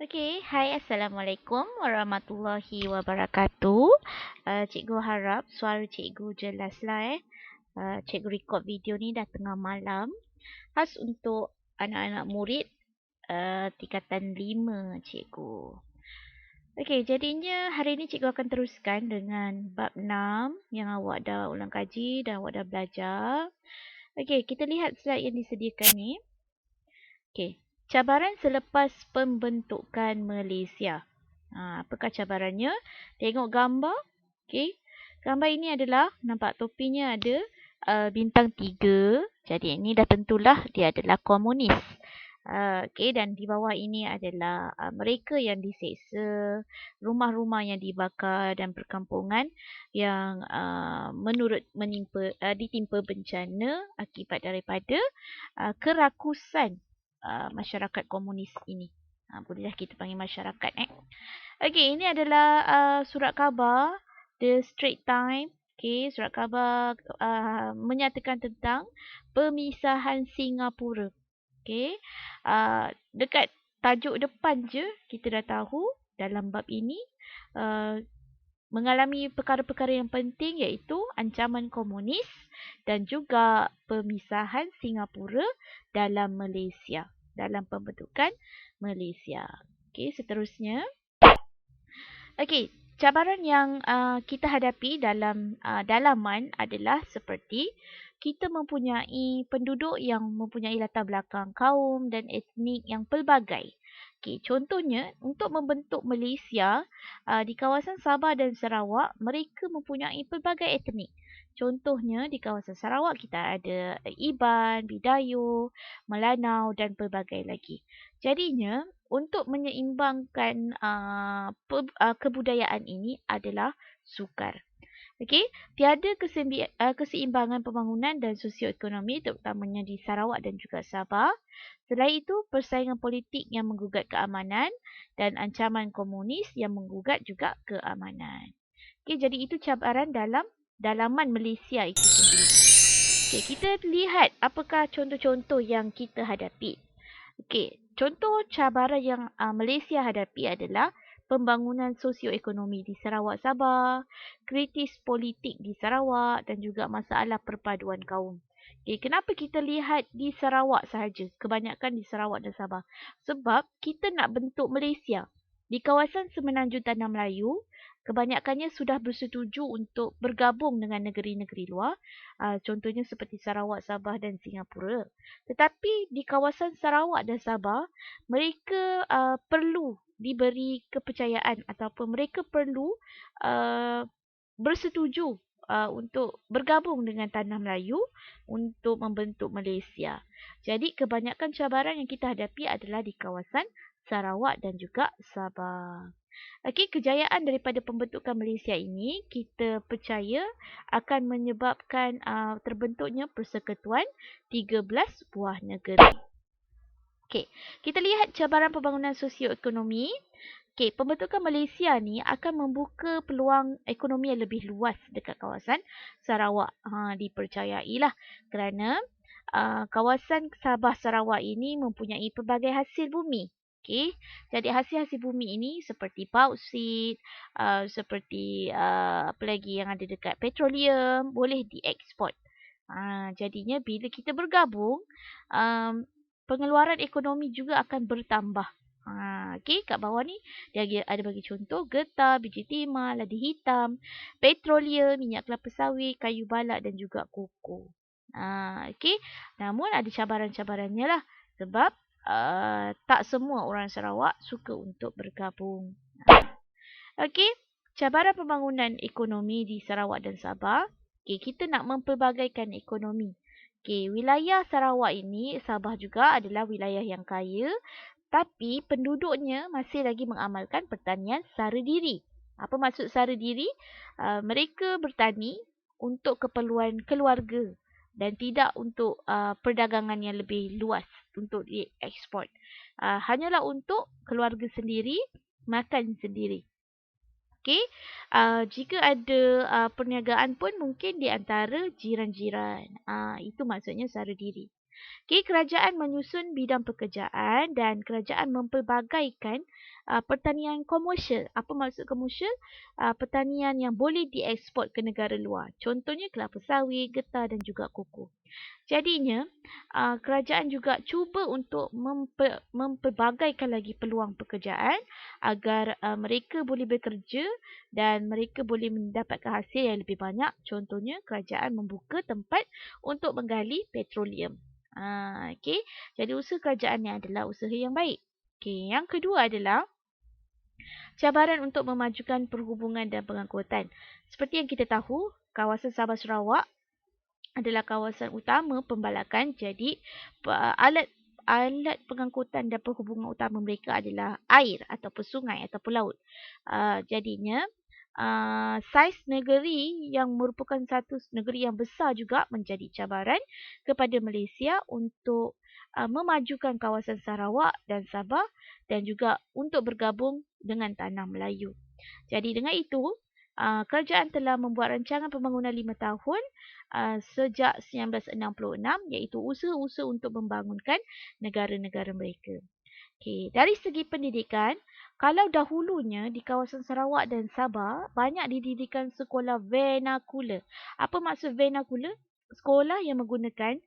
Okey, hai Assalamualaikum warahmatullahi wabarakatuh. Cikgu harap suara cikgu jelaslah. Cikgu rekod video ni dah tengah malam. Khas untuk anak-anak murid tingkatan 5 cikgu. Okey, jadinya hari ni cikgu akan teruskan dengan bab 6 yang awak dah ulang kaji dan awak dah belajar. Okey, kita lihat slide yang disediakan ni. Okey, cabaran selepas pembentukan Malaysia. Apakah cabarannya? Tengok gambar. Okey, gambar ini adalah nampak topinya ada bintang 3. Jadi ini dah tentulah dia adalah komunis. Okey, dan di bawah ini adalah mereka yang diseksa, rumah-rumah yang dibakar dan perkampungan yang ditimpa bencana akibat daripada kerakusan masyarakat komunis ini. Bolehlah kita panggil masyarakat. Okey, ini adalah surat khabar The Straits Times. Okey, surat khabar menyatakan tentang pemisahan Singapura. Okey, dekat tajuk depan je kita dah tahu dalam bab ini mengalami perkara-perkara yang penting iaitu ancaman komunis dan juga pemisahan Singapura dalam Malaysia, dalam pembentukan Malaysia. Okey, seterusnya. Okey, cabaran yang kita hadapi dalam dalaman adalah seperti kita mempunyai penduduk yang mempunyai latar belakang kaum dan etnik yang pelbagai. Okey, contohnya untuk membentuk Malaysia di kawasan Sabah dan Sarawak, mereka mempunyai pelbagai etnik. Contohnya di kawasan Sarawak kita ada Iban, Bidayuh, Melanau dan pelbagai lagi. Jadinya untuk menyeimbangkan kebudayaan ini adalah sukar. Okey, tiada keseimbangan pembangunan dan sosioekonomi terutamanya di Sarawak dan juga Sabah. Selain itu, persaingan politik yang menggugat keamanan dan ancaman komunis yang menggugat juga keamanan. Okey, jadi itu cabaran dalam dalaman Malaysia itu sendiri. Okey, kita lihat apakah contoh-contoh yang kita hadapi. Okey, contoh cabaran yang Malaysia hadapi adalah pembangunan sosioekonomi di Sarawak Sabah, kritis politik di Sarawak dan juga masalah perpaduan kaum. Okey, kenapa kita lihat di Sarawak sahaja? Kebanyakan di Sarawak dan Sabah. Sebab kita nak bentuk Malaysia. Di kawasan Semenanjung Tanah Melayu, kebanyakannya sudah bersetuju untuk bergabung dengan negeri-negeri luar. Contohnya seperti Sarawak, Sabah dan Singapura. Tetapi di kawasan Sarawak dan Sabah, mereka perlu diberi kepercayaan ataupun mereka perlu bersetuju untuk bergabung dengan Tanah Melayu untuk membentuk Malaysia. Jadi kebanyakan cabaran yang kita hadapi adalah di kawasan Sarawak dan juga Sabah. Okey, kejayaan daripada pembentukan Malaysia ini kita percaya akan menyebabkan terbentuknya persekutuan 13 buah negeri. Okey, kita lihat cabaran pembangunan sosioekonomi. Okey, pembentukan Malaysia ni akan membuka peluang ekonomi yang lebih luas dekat kawasan Sarawak. Dipercayailah kerana kawasan Sabah Sarawak ini mempunyai pelbagai hasil bumi. Okey, jadi hasil-hasil bumi ini seperti bauksit, seperti apa lagi yang ada dekat petroleum boleh dieksport. Jadinya bila kita bergabung, pengeluaran ekonomi juga akan bertambah. Okey, kat bawah ni dia ada bagi contoh getah, biji timah, ladi hitam, petroleum, minyak kelapa sawit, kayu balak dan juga koko. Okey, namun ada cabaran-cabarannya lah sebab tak semua orang Sarawak suka untuk bergabung. Okey, cabaran pembangunan ekonomi di Sarawak dan Sabah. Okey, kita nak mempelbagaikan ekonomi. Okey, wilayah Sarawak ini, Sabah juga adalah wilayah yang kaya, tapi penduduknya masih lagi mengamalkan pertanian sara diri. Apa maksud sara diri? Mereka bertani untuk keperluan keluarga dan tidak untuk perdagangan yang lebih luas untuk dieksport. Hanyalah untuk keluarga sendiri, makan sendiri. Okey, jika ada perniagaan pun mungkin di antara jiran-jiran. Itu maksudnya sara diri. Okay, kerajaan menyusun bidang pekerjaan dan kerajaan mempelbagaikan pertanian komersial. Apa maksud komersial? Pertanian yang boleh dieksport ke negara luar. Contohnya kelapa sawit, getah dan juga koko. Jadinya, kerajaan juga cuba untuk mempelbagaikan lagi peluang pekerjaan agar mereka boleh bekerja dan mereka boleh mendapatkan hasil yang lebih banyak. Contohnya, kerajaan membuka tempat untuk menggali petroleum. Okay. Jadi, usaha kerajaan ni adalah usaha yang baik. Okay. Yang kedua adalah cabaran untuk memajukan perhubungan dan pengangkutan. Seperti yang kita tahu, kawasan Sabah Sarawak adalah kawasan utama pembalakan. Jadi alat pengangkutan dan perhubungan utama mereka adalah air ataupun sungai ataupun laut. Jadinya saiz negeri yang merupakan satu negeri yang besar juga menjadi cabaran kepada Malaysia untuk memajukan kawasan Sarawak dan Sabah dan juga untuk bergabung dengan Tanah Melayu. Jadi dengan itu, kerajaan telah membuat rancangan pembangunan 5 tahun sejak 1966 iaitu usaha-usaha untuk membangunkan negara-negara mereka. Okay. Dari segi pendidikan, kalau dahulunya di kawasan Sarawak dan Sabah banyak didirikan sekolah vernacular. Apa maksud vernacular? Sekolah yang menggunakan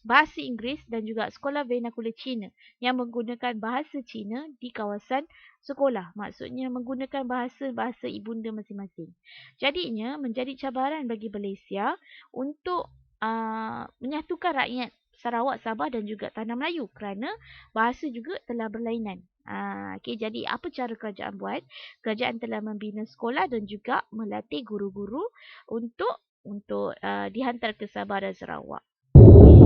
bahasa Inggeris dan juga sekolah vernacular Cina yang menggunakan bahasa Cina di kawasan sekolah. Maksudnya menggunakan bahasa ibunda masing-masing. Jadinya menjadi cabaran bagi Malaysia untuk menyatukan rakyat Sarawak, Sabah dan juga Tanah Melayu kerana bahasa juga telah berlainan. Okay, jadi apa cara kerajaan buat? Kerajaan telah membina sekolah dan juga melatih guru-guru untuk dihantar ke Sabah dan Sarawak. Okay.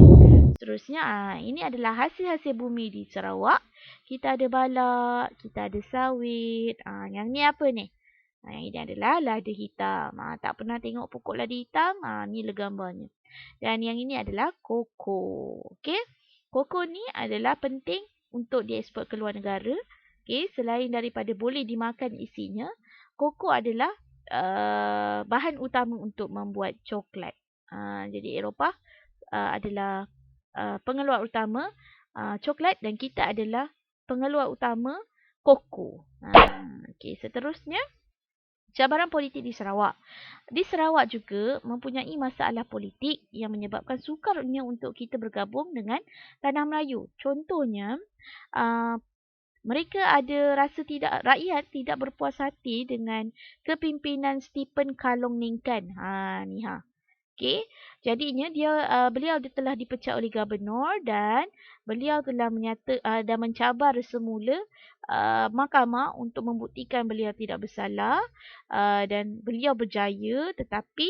Seterusnya, ini adalah hasil-hasil bumi di Sarawak. Kita ada balak, kita ada sawit. Yang ni apa ni? Yang ini adalah lada hitam. Tak pernah tengok pokok lada hitam? Ni gambarnya. Dan yang ini adalah koko. Okay. Koko ni adalah penting untuk dieksport ke luar negara. Okay. Selain daripada boleh dimakan isinya, koko adalah bahan utama untuk membuat coklat. Jadi Eropah adalah pengeluar utama coklat dan kita adalah pengeluar utama koko. Okay. Seterusnya, cabaran politik di Sarawak. Di Sarawak juga mempunyai masalah politik yang menyebabkan sukarnya untuk kita bergabung dengan Tanah Melayu. Contohnya, mereka ada rasa rakyat tidak berpuas hati dengan kepimpinan Stephen Kalong Ningkan. Okay. Jadinya beliau telah dipecat oleh gubernur dan beliau telah dan mencabar semula mahkamah untuk membuktikan beliau tidak bersalah dan beliau berjaya, tetapi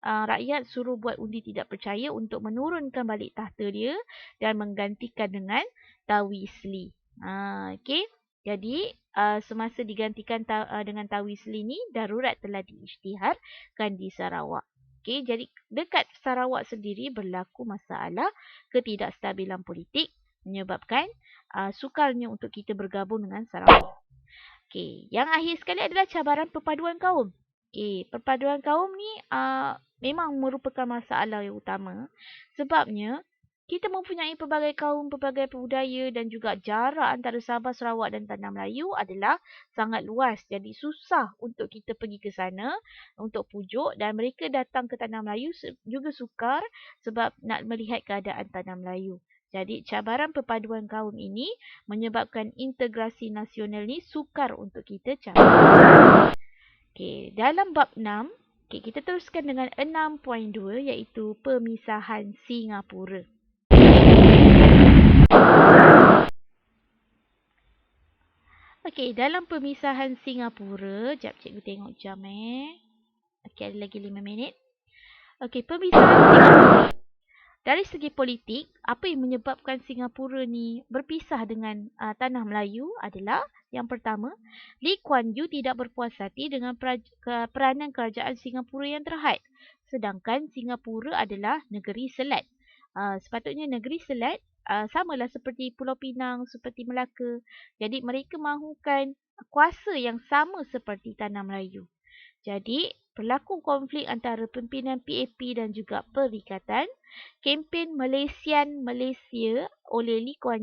rakyat suruh buat undi tidak percaya untuk menurunkan balik tahta dia dan menggantikan dengan Tawi Sli. Okay. Jadi semasa digantikan dengan Tawi Sli ni, darurat telah diisytiharkan di Sarawak. Okay, jadi dekat Sarawak sendiri berlaku masalah ketidakstabilan politik menyebabkan sukarnya untuk kita bergabung dengan Sarawak. Okay, yang akhir sekali adalah cabaran perpaduan kaum. Okay, perpaduan kaum ni memang merupakan masalah yang utama sebabnya kita mempunyai pelbagai kaum, pelbagai budaya dan juga jarak antara Sabah, Sarawak dan Tanah Melayu adalah sangat luas. Jadi susah untuk kita pergi ke sana untuk pujuk dan mereka datang ke Tanah Melayu juga sukar sebab nak melihat keadaan Tanah Melayu. Jadi cabaran perpaduan kaum ini menyebabkan integrasi nasional ni sukar untuk kita capai. Okay, dalam bab 6, kita teruskan dengan 6.2 iaitu pemisahan Singapura. Okey, dalam pemisahan Singapura, jap cikgu tengok jam Okey, ada lagi 5 minit. Okey, pemisahan Singapura. Dari segi politik, apa yang menyebabkan Singapura ni berpisah dengan Tanah Melayu adalah yang pertama, Lee Kuan Yew tidak berpuas hati dengan peranan kerajaan Singapura yang terhad. Sedangkan Singapura adalah negeri selat. Sepatutnya negeri selat samalah seperti Pulau Pinang, seperti Melaka. Jadi mereka mahukan kuasa yang sama seperti Tanah Melayu. Jadi berlaku konflik antara pimpinan PAP dan juga Perikatan, kempen Malaysian Malaysia oleh Lee Kuan Yew